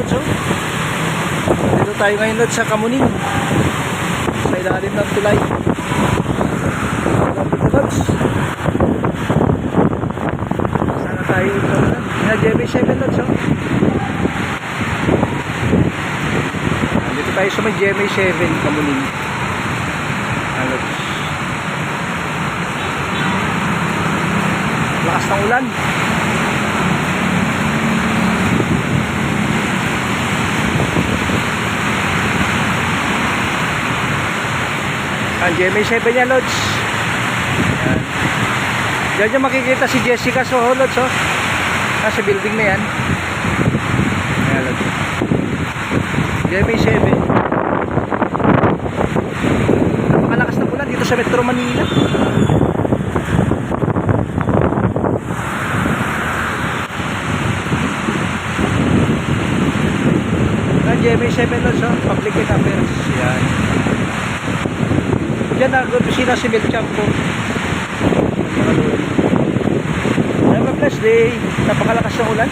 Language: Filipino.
Lods, oh. Dito tayo ngayon, Lods, sa Kamuning. Sa ilalim ng tulay. Lods. Sana tayo ito. Yan, JB7, Lods, oh. Dito tayo sa may JB7, Kamuning. Lods. Lakas ng ulan. Ang GMA7 niya, Lods. Ayan. Diyan nyo makikita si Jessica Soho, Lods, oh. Sa building na yan. Ayan, Lods. GMA7. Napakalakas ng ulan dito sa Metro Manila. Ang GMA7, Lods, oh. Public affairs. Ayan. Diyan nag-opisina si Melchampo. Have a blessed day. Napakalakas ng ulan.